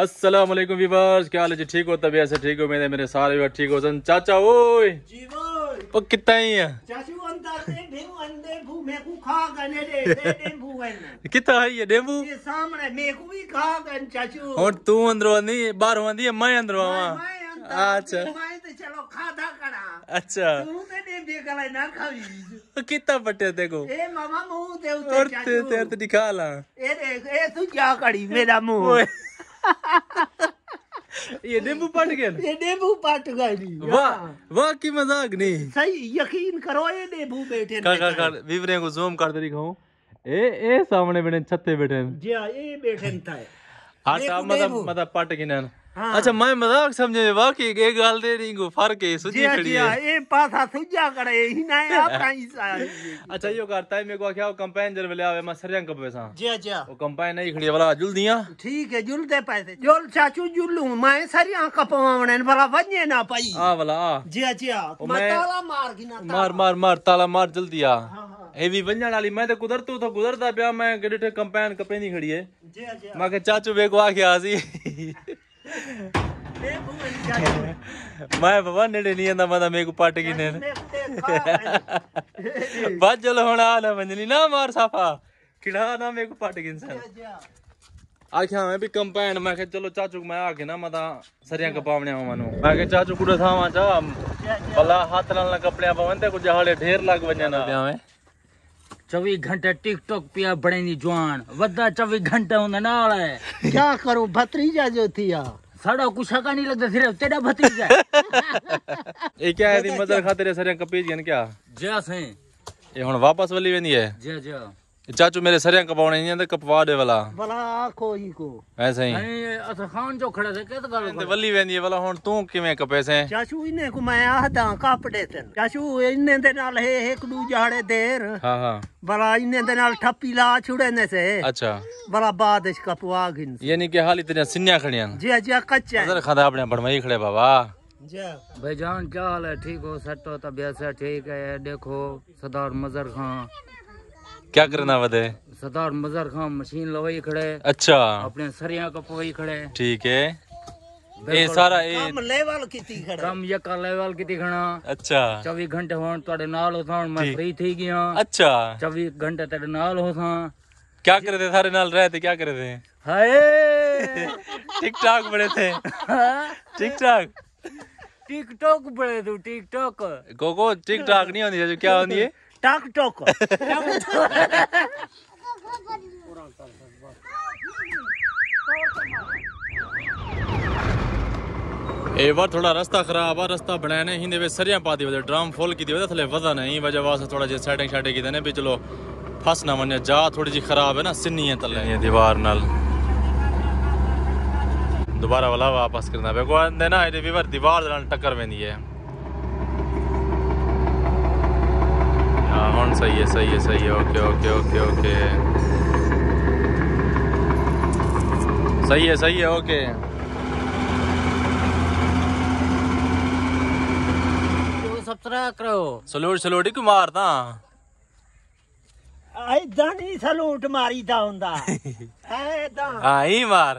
अस्सलाम वालेकुम व्यूअर्स, क्या हाल है जी? ठीक हो? तबीयत से ठीक हो? मेरे सारे व्यूअर ठीक हो? चाचा ओए जी बोल वो कितना ही है चाचू अंदर दे भेऊ अंदे भू मैं को खा गने दे भू गन कितना है ये डेबू? ये सामने मैं को भी खा गन चाचू और तू अंदर नहीं बाहर आंदी है, मैं अंदर आवा। अच्छा मैं तो चलो खादा करा। अच्छा तू ते दे बेगला ना खावी कितना पट्टे देखो ए मामा मुंह दे और उते चाचू तेरे तो दिखा ला ए देख ए तू क्या करी मेरा मुंह ये डेबू पट गया। ये डेबू पट गई। वाह वाह की मजाक नहीं, सही यकीन करो ये डेबू बैठे कर विवरे को जूम कर दिखाऊं। ए सामने बैठे छत्ते बैठे जी ये बैठे था आटा मतलब पट गिनन। अच्छा मैं मजाक समझे, वाकई एक गाल दे रही को फर्क है सुजी खड़ी है ए पासा सुजा करे ही ना अपना ही सा। अच्छा यो करता है मेरे को क्या कंपेन जर ले आवे मैं सरयंग कप पैसा जी जी वो कंपेन नहीं खड़ी वाला जुल दिया। ठीक है जुलते पैसे जोल चाचू जुलू मैं सरिया कपवावने भला वन्ने ना पाई आ वाला आ जी जी मैं ताला मार गिना मार ताला मार जल्दी आ हेवी वंजन वाली मैं तो कुदरतू तो गुजरता पिया मैं गडे कंपेन कपे नहीं खड़ी है जी जी मैं के चाचू बेको आ गया सी मैं बाबा नेड़े नहीं आंदा मैं मेरे को पट गई ने बस चलो हुन आ ना वंजनी ना मार साफा खिड़ा ना मेरे को पट गई सर आख्या मैं भी कंपेन मैं के चलो चाचू मैं आके ना मता सरिया कपावने मनु मैं के चाचू कुड़े थावा चा भला हाथ नाल कपड़े पवंदे कुछ हाले ढेर लग वंजना पिया में 24 घंटे टिकटॉक पिया बड़े नी जवान वदा 24 घंटे होंगे नाल है। क्या करूं भतीजा जो थिया साड़ा कुछ का नहीं लगता सिर्फ तेरा भतीजा ये क्या है दी मदर खातिर सरिया कपीज गन क्या जा से ये हुन वापस वली वेंदी है जा जा चाचू मेरे सरिया कपावने नहीं आंदे कपवा दे वाला भला आखो ही को ऐसे ही नहीं अच्छा खान जो खड़ा थे केत गल ते वली वेंदी है वाला हुन तू किवें कपे से चाचू इने को मैं आहदा कापड़े तन चाचू इने दे नाल है एक दू जाड़े देर हां भला इने दे नाल ठप्पी ला छुड़े ने से अच्छा भला बाद इस कपवा गिन यानी कि हाल इतने सिन्या खड़ियां जी जी कच्चा नजर खादा अपने बनवाई खड़े बाबा जी भाईजान क्या हाल है? ठीक हो? सेट हो? तबीयत से ठीक है? देखो सरदार मजर खान क्या करना वदे सरदार मजर खान मशीन लवाई खड़े अच्छा अपने सरिया कपवाई खड़े ठीक है ये सारा ये काम लेवल किती खड़े कम यका लेवल की दिखना अच्छा 24 घंटे होन तोड़े नाल होता मैं फ्री थी गया अच्छा 24 घंटे तेरे नाल होता क्या करे थे सारे नाल रहे थे क्या करे थे हाय टिक टाक बड़े थे टिक टाक टिकटॉक बड़े तू टिकटॉक गोगो टिक टाक नहीं होती जो क्या होती है टाक टोक ए बार थोड़ा रास्ता खराब है, रास्ता बनाने हिंदे वे सरिया पाती वजह ड्रम फुल की वजह थले वजह नहीं वजह वास्ते थोड़ा जे सेटिंग शाटिंग की देने भी चलो फस ना मने जा थोड़ी जी खराब है ना सिन्नी है तले ये दीवार नाल दोबारा वाला वापस करना पे को अंदे ना ये वीवर दीवार नाल टक्कर वेंदी है। हां हुन सही है ओके सही है ओके सब्सक्राइब करो सलूट ही मारता ऐदा नहीं सलूट मारी दा हुंदा ऐदा हां ही मार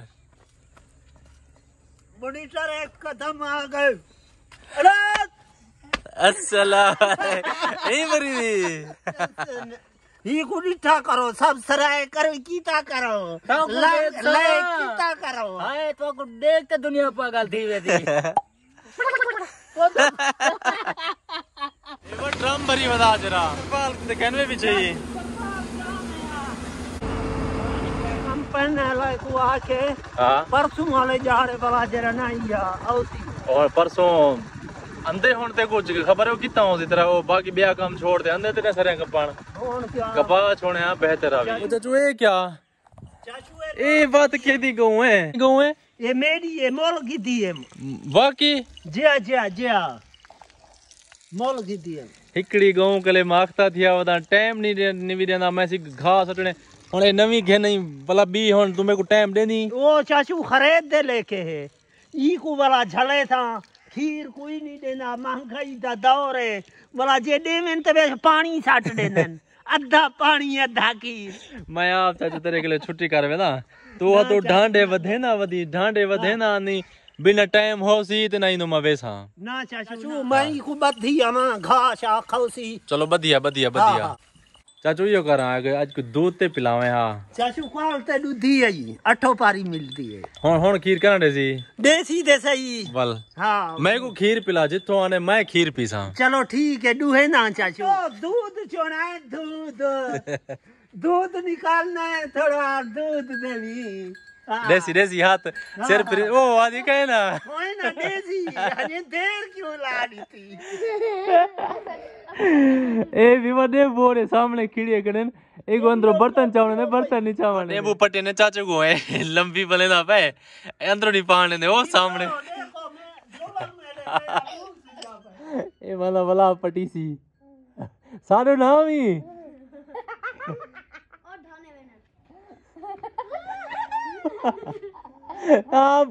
मॉनिटर एक कदम आ गए अरे अस्सलाम ए मरी ये को निठा करो सब्सक्राइब करो कीता करो लाइक कीता करो हाय तो को देख के दुनिया पागल थी वेदी वो ड्रम भरी बता जरा बाल के कहने भी चाहिए कंपन वाला को आके हां परसों वाले जाड़े वाला जरा नहीं आ औसी और परसों अंधे होने ते कुछ खबर है कितना होती तरह वो बाकी ब्याह काम छोड़ दे अंधे तेरे सरे कपान कौन क्या कपा छोड़े आ बेहतर आवे ओ चाचू ये क्या चाचू ए बात के दी गऊ है ये मेरी ये मोल की दी है बाकी जी मोल की दी है हिकड़ी गऊ कले माखता थिया वदा टाइम नहीं निवी देना मैं सी घास सटने हुन ए नवी घे नहीं भला बी हुन तुम्हें को टाइम देनी ओ चाचू खरीद दे लेके है ई को वाला झले था खीर कोई नहीं देना महंगाई दा दौर है वाला जे देवेन ते पानी साट देनन अद्धा पानी अद्धा खीर मैं आप चाचू तेरे के लिए छुट्टी करवे ना तो ढांडे वधे ना वधी ढांडे वधे ना नी बिना टाइम हो सी ते नहीं नो मवेसा ना चाचू मैं को बधी आमा घास आ खाउसी चलो बढ़िया बढ़िया बढ़िया चाचू यो करा आज को दूध ते पिलावे हां चाचू कॉल ते दूधी आई अठो पारी मिलती है हुन खीर कना देसी देसी दे सही वल हाँ मैं को खीर पिला जितो आने मैं खीर पीसा चलो ठीक है दूहे ना चाचू दूध चोना है दूध दूध निकालना है थोड़ा दूध देवी देसी देसी हाथ सिर पर ओ आदि कहे ना होए ना देसी अरे देर क्यों ला दी थी ए विवादे बोरे सामने खिड़े कड़न एक अंदर बर्तन चावने ने बर्तन नहीं चावने नींबू पट्टे ने चाचू को है लंबी बले ना पे अंदर नहीं पाने ने ओ सामने ए वाला वाला पटी सी सारो नाम ही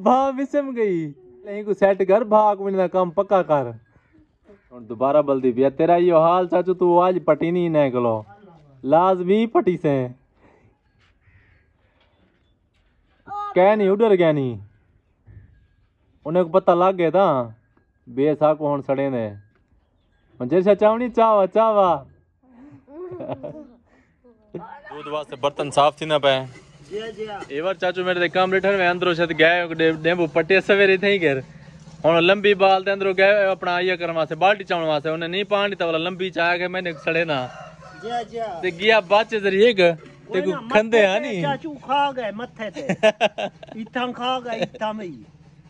भा विसम गई नहीं को सेट कर भाग मिलना काम पक्का कर और दोबारा बल्दी भी तेरा यो हाल चाचू तू आज पटी नहीं न गलो लाजमी पटी से कह नहीं उधर गया नहीं उन्हें को पता लग गया था बेसा को हुन सड़े ने जैसा चावनी चावा चावा दूध वास्ते बर्तन साफ थी ना पे एवर चाचू मेरे काम रिटर्न में अंदरों से गए डेंबू पट्टे सवेरे थे घर हुन लंबी बाल ते अंदरों गए अपना ये करन वास्ते बाल्टी चावण वास्ते उन्हें नहीं पानी तो वाला लंबी चाह के मैंने सड़े ना ते गया बाचे जरिए ते को खंदे हानी चाचू खा गए मथे ते इथां खा गए इथां में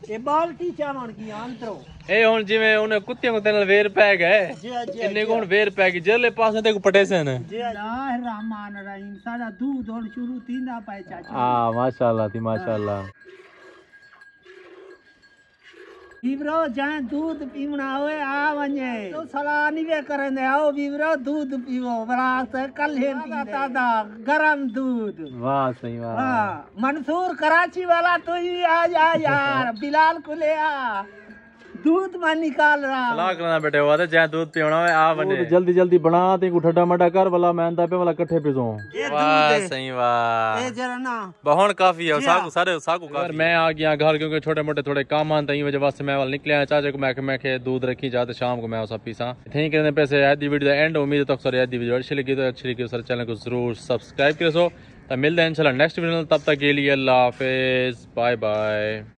ये बाल्टी चावण की अंदरों ए हुन जिवें उन्हें कुत्तियां को तेनल वेर पै गए इन्ने को हुन वेर पै गई जले पासे ते को पटे से न रहमान रहीम सारा दूध हुन शुरू थींदा पाए चाचू हां माशाल्लाह थी माशाल्लाह बीवरो जाए दूध पीवना होए आ वने तो सलाह नहीं वे करने आओ बीवरो दूध पीवो बरात कल है दादा गरम दूध वाह सही वाह हां मंसूर कराची वाला तो ही आ जा यार बिलाल को ले आ दूध में निकाल रहा सलाह करना बेटे हुआ था जहाँ दूध पीना है आ बने जल्दी जल्दी बना ते को ठड्डा मड्डा कर वाला मैं अंदा पे वाला इकट्ठे पिसो वाह सही वाह ए जरा ना बहुन काफी है साकू सारे साकू काफी मैं आ गया घर क्योंकि छोटे मोटे थोड़े काम आते हैं वजह वास्ते मैं वाला निकले चाचा को मैं के दूध रखी जाते शाम को मैं उसा पीसा थैंक करने पैसे आदि वीडियो एंड उम्मीद तक सर आदि वीडियो अच्छी लगी तो अच्छी लगी सर चैनल को जरूर सब्सक्राइब करो तो मिलते हैं इंशाल्लाह नेक्स्ट वीडियो तब तक के लिए अल्लाह हाफिज बाय बाय।